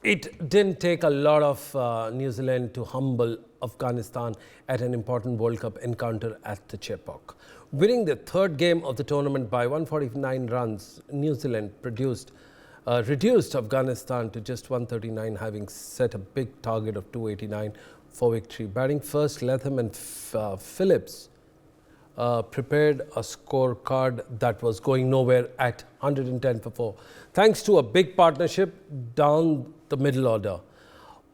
It didn't take a lot of New Zealand to humble Afghanistan at an important World Cup encounter at the Chepauk. Winning the third game of the tournament by 149 runs, New Zealand reduced Afghanistan to just 139, having set a big target of 289 for victory. Batting first, Latham and Phillips prepared a scorecard that was going nowhere at 110 for 4. Thanks to a big partnership down the middle order.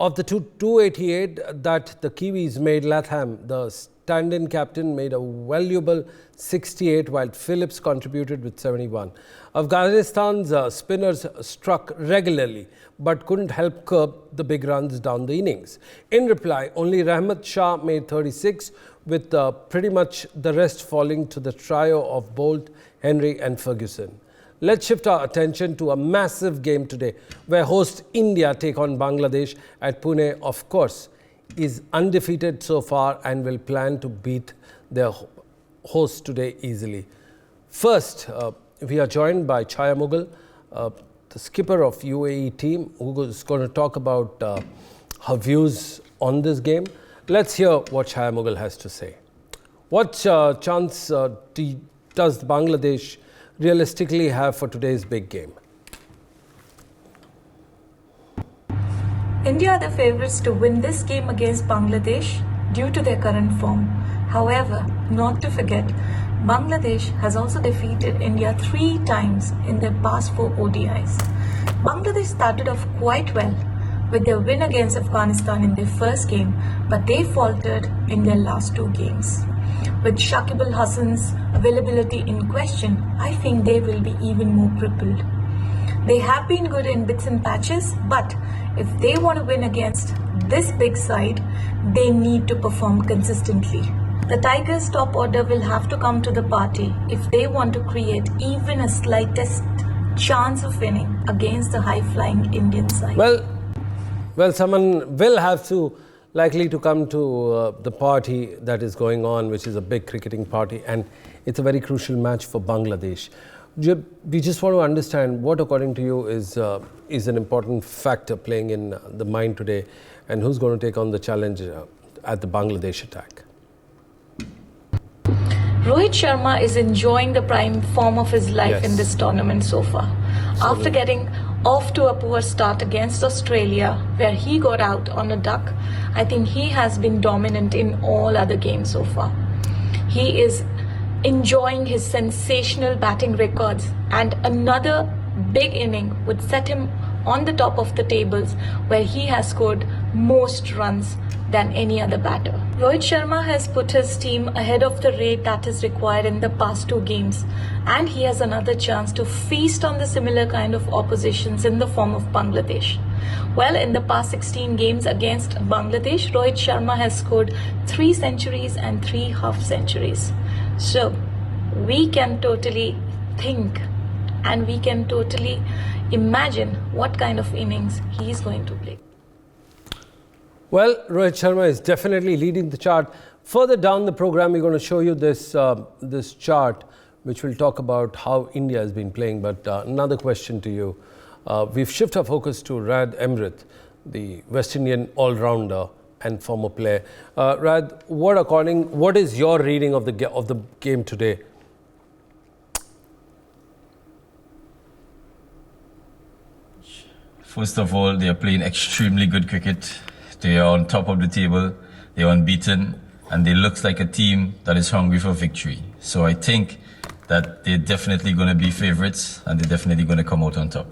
Of the 288 that the Kiwis made, Latham, the stand-in captain, made a valuable 68, while Phillips contributed with 71. Afghanistan's spinners struck regularly but couldn't help curb the big runs down the innings. In reply, only Rahmat Shah made 36, with pretty much the rest falling to the trio of Bolt, Henry and Ferguson. Let's shift our attention to a massive game today, where host India take on Bangladesh at Pune. Of course, is undefeated so far and will plan to beat their host today easily. First, we are joined by Chaya Mughal, the skipper of UAE team, who is going to talk about her views on this game. Let's hear what Chaya Mughal has to say. What chance does Bangladesh realistically have for today's big game? India are the favourites to win this game against Bangladesh due to their current form. However, not to forget, Bangladesh has also defeated India 3 times in their past 4 ODIs. Bangladesh started off quite well with their win against Afghanistan in their first game, but they faltered in their last 2 games. With Shakib Al Hasan's availability in question, I think they will be even more crippled. They have been good in bits and patches, but if they want to win against this big side, they need to perform consistently. The Tigers' top order will have to come to the party if they want to create even a slightest chance of winning against the high-flying Indian side. Well, someone will have to likely to come to the party that is going on, which is a big cricketing party, and it's a very crucial match for Bangladesh. We just want to understand what, according to you, is an important factor playing in the mind today, and who's going to take on the challenge at the Bangladesh attack. Rohit Sharma is enjoying the prime form of his life in this tournament so far. After getting off to a poor start against Australia, where he got out on a duck, I think he has been dominant in all other games so far. He is enjoying his sensational batting records, and another big inning would set him on the top of the tables, where he has scored most runs than any other batter. Rohit Sharma has put his team ahead of the rate that is required in the past 2 games, and he has another chance to feast on the similar kind of oppositions in the form of Bangladesh. Well, in the past 16 games against Bangladesh, Rohit Sharma has scored 3 centuries and 3 half centuries. So we can totally think and we can totally imagine what kind of innings he is going to play. Well, Rohit Sharma is definitely leading the chart. Further down the program, we're going to show you this chart, which will talk about how India has been playing. But another question to you. We've shifted our focus to Rad Emrit, the West Indian all-rounder and former player. Rad, what is your reading of the game today? First of all, they are playing extremely good cricket. They are on top of the table, they are unbeaten, and they look like a team that is hungry for victory. So I think that they're definitely going to be favourites, and they're definitely going to come out on top.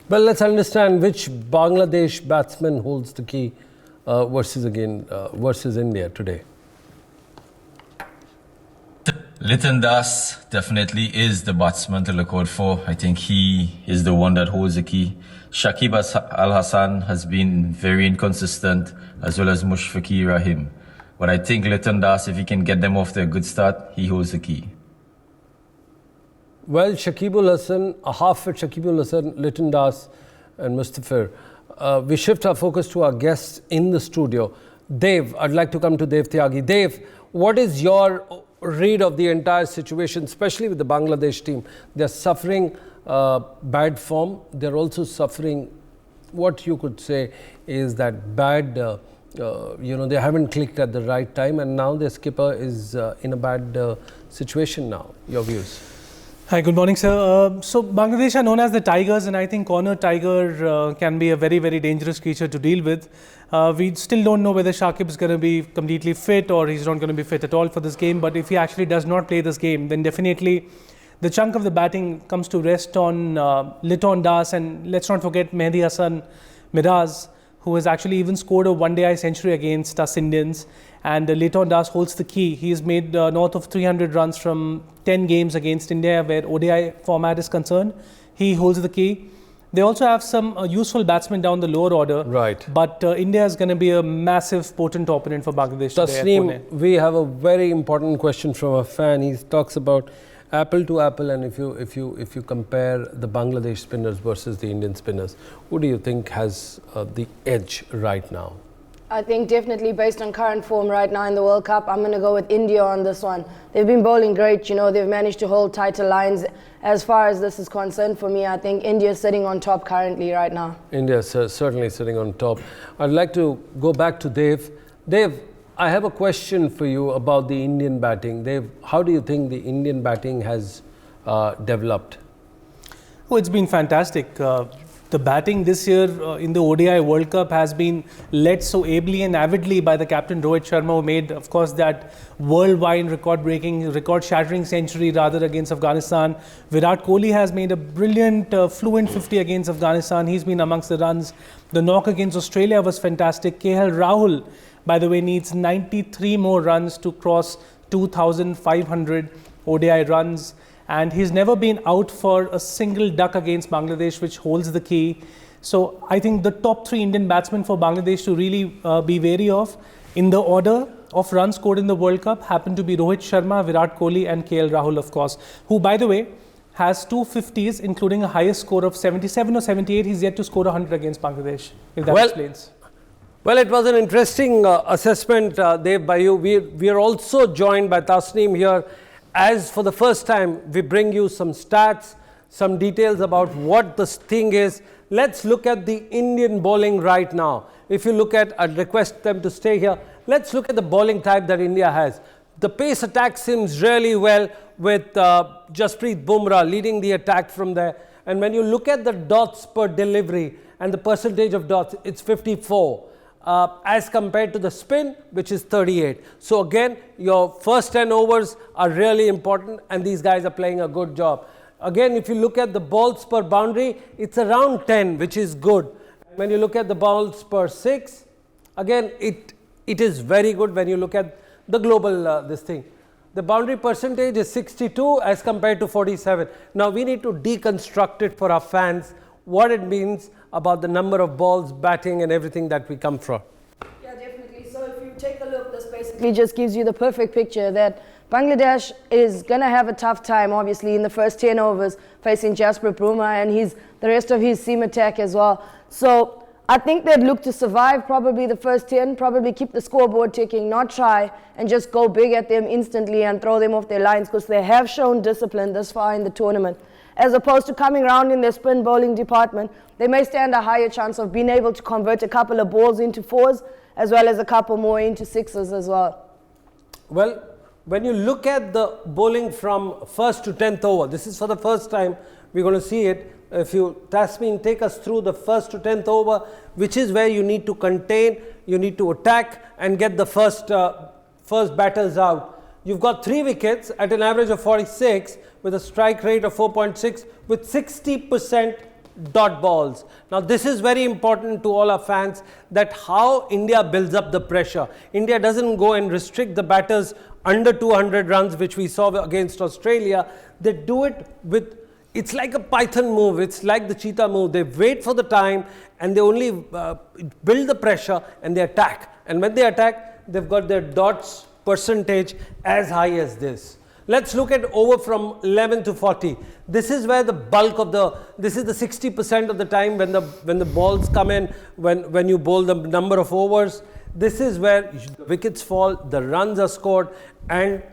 Well, let's understand which Bangladesh batsman holds the key versus India today. Liton Das definitely is the batsman to look out for. I think he is the one that holds the key. Shakib Al Hasan has been very inconsistent, as well as Mushfiqur Rahim. But I think Liton Das, if he can get them off to a good start, he holds the key. Well, Shakib Al Hasan, a half-fit Shakib Al Hasan, Liton Das and Mustafir. We shift our focus to our guests in the studio. Dev, I'd like to come to Dev Tyagi. Dev, what is your read of the entire situation, especially with the Bangladesh team? They're suffering bad form. They're also suffering what you could say is that bad, they haven't clicked at the right time, and now their skipper is in a bad situation now. Your views? Hi, good morning, sir. So Bangladesh are known as the tigers, and I think corner tiger can be a very, very dangerous creature to deal with. We still don't know whether Shakib is going to be completely fit or he's not going to be fit at all for this game. But if he actually does not play this game, then definitely the chunk of the batting comes to rest on Liton Das, and let's not forget Mehdi Hasan Miraz, who has actually even scored a one-day century against us Indians. And Liton Das holds the key. He has made north of 300 runs from 10 games against India, where ODI format is concerned. He holds the key. They also have some useful batsmen down the lower order. Right. But India is going to be a massive, potent opponent for Bangladesh today. Tasneem, we have a very important question from a fan. He talks about apple to apple, and if you compare the Bangladesh spinners versus the Indian spinners, who do you think has the edge right now? I think definitely based on current form right now in the World Cup, I'm going to go with India on this one. They've been bowling great, they've managed to hold tighter lines. As far as this is concerned, for me, I think India is sitting on top currently right now. India is certainly sitting on top. I'd like to go back to Dev. Dev, I have a question for you about the Indian batting. Dev, how do you think the Indian batting has developed? Oh, it's been fantastic. The batting this year in the ODI World Cup has been led so ably and avidly by the captain Rohit Sharma, who made, of course, that worldwide record-breaking, record-shattering century rather against Afghanistan. Virat Kohli has made a brilliant, fluent 50 against Afghanistan. He's been amongst the runs. The knock against Australia was fantastic. KL Rahul, by the way, needs 93 more runs to cross 2,500 ODI runs. And he's never been out for a single duck against Bangladesh, which holds the key. So I think the top three Indian batsmen for Bangladesh to really be wary of in the order of runs scored in the World Cup happen to be Rohit Sharma, Virat Kohli and KL Rahul, of course, who, by the way, has 250s, including a highest score of 77 or 78. He's yet to score 100 against Bangladesh, if that explains. Well, it was an interesting assessment, Dev, by you. We are also joined by Tasneem here, as for the first time we bring you some stats, some details about what this thing is. Let's look at the Indian bowling right now. If you look at, I'd request them to stay here. Let's look at the bowling type that India has. The pace attack seems really well with Jasprit Bumrah leading the attack from there. And when you look at the dots per delivery and the percentage of dots, it's 54. As compared to the spin, which is 38. So again, your first 10 overs are really important, and these guys are playing a good job. Again, if you look at the balls per boundary, it's around 10, which is good. When you look at the balls per 6, again, it is very good when you look at the global this thing. The boundary percentage is 62 as compared to 47. Now we need to deconstruct it for our fans, what it means about the number of balls, batting and everything that we come from. Yeah, definitely. So if you take a look, this basically just gives you the perfect picture that Bangladesh is going to have a tough time, obviously, in the first 10 overs facing Jasprit Bumrah and the rest of his seam attack as well. So I think they'd look to survive probably the first 10, probably keep the scoreboard ticking, not try and just go big at them instantly and throw them off their lines, because they have shown discipline this far in the tournament. As opposed to coming around in their spin bowling department, they may stand a higher chance of being able to convert a couple of balls into 4s, as well as a couple more into 6s as well. Well, when you look at the bowling from 1st to 10th over, this is for the first time we're going to see it. If you, Tasneem, take us through the 1st to 10th over, which is where you need to contain, you need to attack and get the first batters out. You've got 3 wickets at an average of 46 with a strike rate of 4.6 with 60% dot balls. Now this is very important to all our fans, that how India builds up the pressure. India doesn't go and restrict the batters under 200 runs, which we saw against Australia. They do it with, it's like a python move, it's like the cheetah move. They wait for the time and they only build the pressure and they attack. And when they attack, they've got their dots percentage as high as this. Let's look at over from 11 to 40. This is where the bulk of this is the 60% of the time when the balls come in, when you bowl the number of overs. This is where the wickets fall, the runs are scored, and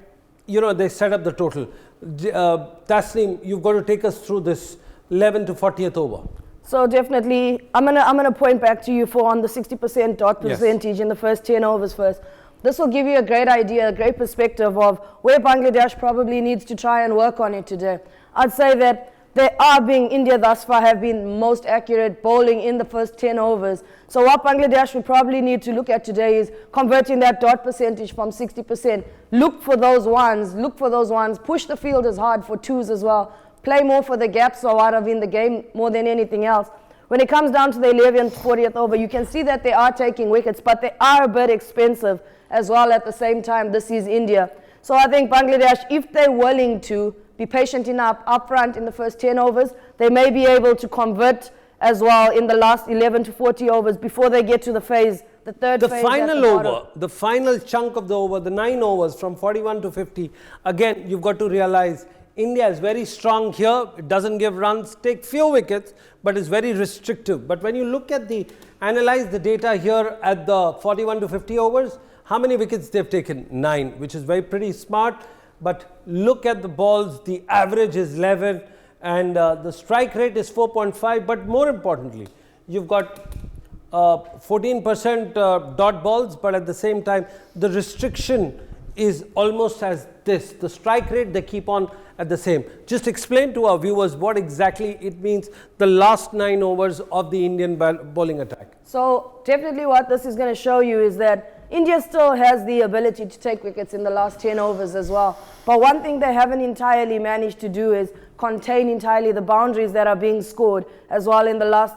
they set up the total. Tasneem, you've got to take us through this 11 to 40th over. So definitely, I'm gonna point back to you for on the 60% dot Yes. percentage in the first 10 overs first. This will give you a great idea, a great perspective of where Bangladesh probably needs to try and work on it today. I'd say that India thus far have been most accurate bowling in the first 10 overs. So what Bangladesh would probably need to look at today is converting that dot percentage from 60%. Look for those ones, push the fielders hard for twos as well. Play more for the gaps or out of in the game more than anything else. When it comes down to the 11th, 40th over, you can see that they are taking wickets, but they are a bit expensive as well at the same time. This is India. So I think Bangladesh, if they're willing to be patient enough up front in the first 10 overs, they may be able to convert as well in the last 11 to 40 overs before they get to the phase, the third The phase. final at the bottom. over, the final chunk of the over, the 9 overs from 41 to 50, again, you've got to realize India is very strong here. It doesn't give runs, take few wickets, but is very restrictive. But when you look at analyze the data here at the 41 to 50 overs, how many wickets they've taken? 9, which is pretty smart. But look at the balls, the average is 11 and the strike rate is 4.5. But more importantly, you've got 14% dot balls, but at the same time, the restriction is almost as this. The strike rate, they keep on at the same. Just explain to our viewers what exactly it means, the last 9 overs of the Indian bowling attack. So definitely what this is going to show you is that India still has the ability to take wickets in the last 10 overs as well. But one thing they haven't entirely managed to do is contain entirely the boundaries that are being scored as well in the last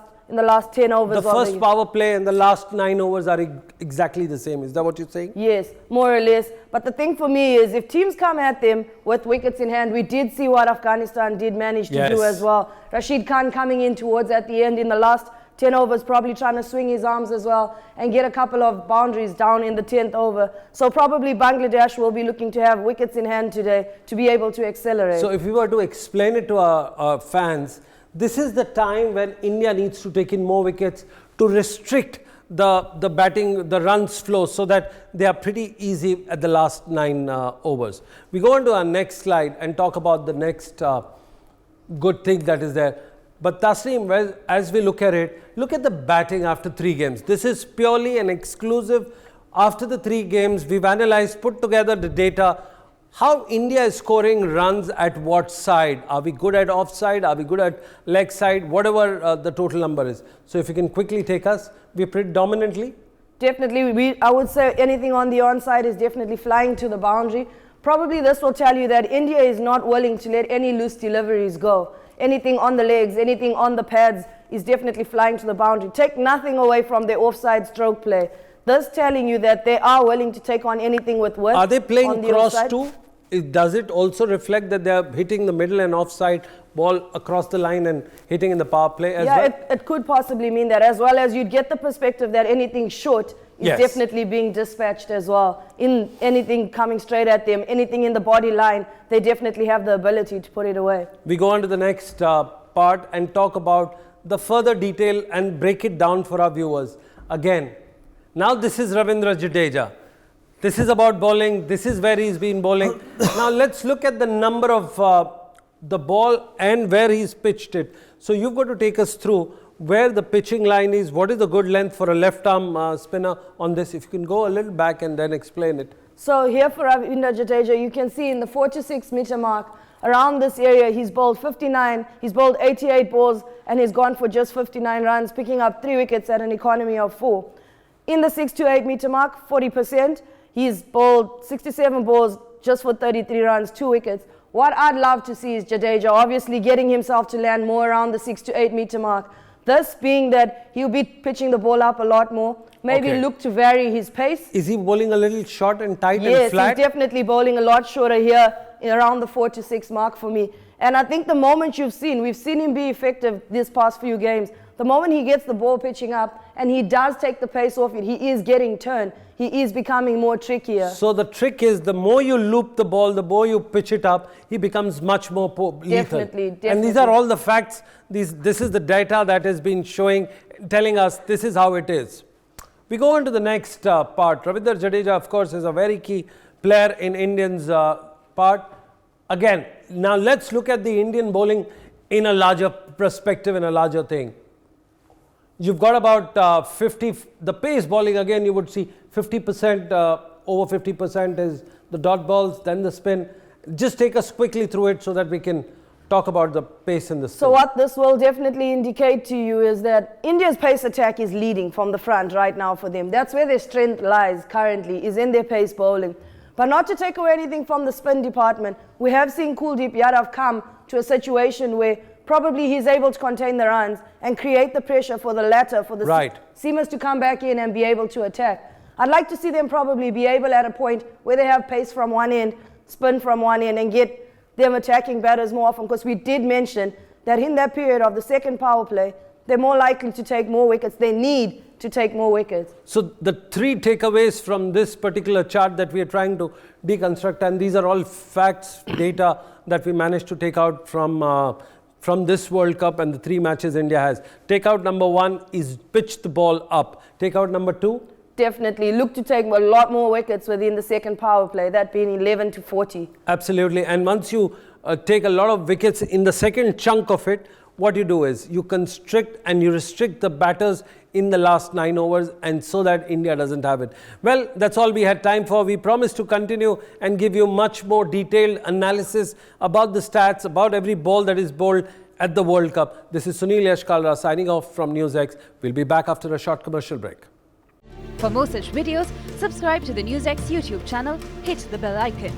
10 overs. The first power play and the last 9 overs are exactly the same. Is that what you're saying? Yes, more or less. But the thing for me is if teams come at them with wickets in hand, we did see what Afghanistan did manage to do as well. Rashid Khan coming in towards at the end in the last 10 overs, probably trying to swing his arms as well and get a couple of boundaries down in the 10th over. So probably Bangladesh will be looking to have wickets in hand today to be able to accelerate. So if we were to explain it to our fans, this is the time when India needs to take in more wickets to restrict the batting, the runs flow, so that they are pretty easy at the last 9 overs. We go on to our next slide and talk about the next good thing that is there. But Tasneem, well, as we look at it, look at the batting after 3 games. This is purely an exclusive. After the 3 games, we've analyzed, put together the data, how India is scoring runs at what side. Are we good at offside? Are we good at leg side? Whatever the total number is. So if you can quickly take us, we're predominantly. Definitely, I would say anything on the onside is definitely flying to the boundary. Probably this will tell you that India is not willing to let any loose deliveries go. Anything on the legs, anything on the pads is definitely flying to the boundary. Take nothing away from their offside stroke play. Thus telling you that they are willing to take on anything with width. Are they playing cross offside. too? Does it also reflect that they are hitting the middle and offside ball across the line and hitting in the power play as well? Yeah, it could possibly mean that, as well as you'd get the perspective that anything short is definitely being dispatched as well. In anything coming straight at them, anything in the body line, they definitely have the ability to put it away. We go on to the next part and talk about the further detail and break it down for our viewers. Again, now this is Ravindra Jadeja. This is about bowling. This is where he's been bowling. Now let's look at the number of the ball and where he's pitched it. So you've got to take us through where the pitching line is, what is the good length for a left arm spinner on this. If you can go a little back and then explain it. So here for Ravindra Jadeja, you can see in the 4 to 6 meter mark, around this area, he's bowled 59, he's bowled 88 balls, and he's gone for just 59 runs, picking up 3 wickets at an economy of 4. In the 6 to 8 meter mark, 40%, he's bowled 67 balls just for 33 runs, 2 wickets. What I'd love to see is Jadeja obviously getting himself to land more around the 6 to 8 meter mark. Thus being that he'll be pitching the ball up a lot more. Maybe look to vary his pace. Is he bowling a little short and tight and flat? Yes, he's definitely bowling a lot shorter here around the 4 to 6 mark for me. And I think the moment we've seen him be effective this past few games. The moment he gets the ball pitching up and he does take the pace off it, he is getting turned. He is becoming more trickier. So the trick is the more you loop the ball, the more you pitch it up, he becomes much more lethal. Definitely. And these are all the facts. This is the data that has been showing, telling us this is how it is. We go on to the next part. Ravindra Jadeja, of course, is a very key player in Indians' part. Again, now let's look at the Indian bowling in a larger perspective, in a larger thing. You've got about 50, the pace bowling again, you would see 50%, over 50% is the dot balls, then the spin. Just take us quickly through it so that we can talk about the pace and the spin. So what this will definitely indicate to you is that India's pace attack is leading from the front right now for them. That's where their strength lies currently, is in their pace bowling. But not to take away anything from the spin department, we have seen Kuldeep Yadav come to a situation where probably he's able to contain the runs and create the pressure for the latter, for the seamers to come back in and be able to attack. I'd like to see them probably be able at a point where they have pace from one end, spin from one end, and get them attacking batters more often, because we did mention that in that period of the second power play, they're more likely to take more wickets. They need to take more wickets. So the three takeaways from this particular chart that we are trying to deconstruct, and these are all facts, data that we managed to take out from this World Cup and the three matches India has. Takeout number one is pitch the ball up. Takeout number two? Definitely look to take a lot more wickets within the second power play, that being 11 to 40. Absolutely. And once you take a lot of wickets in the second chunk of it, what you do is you constrict and you restrict the batters in the last 9 overs, and so that India doesn't have it. Well, that's all we had time for. We promised to continue and give you much more detailed analysis about the stats, about every ball that is bowled at the World Cup. This is Sunil Yashkalra signing off from NewsX. We'll be back after a short commercial break. For more such videos, subscribe to the NewsX YouTube channel, hit the bell icon.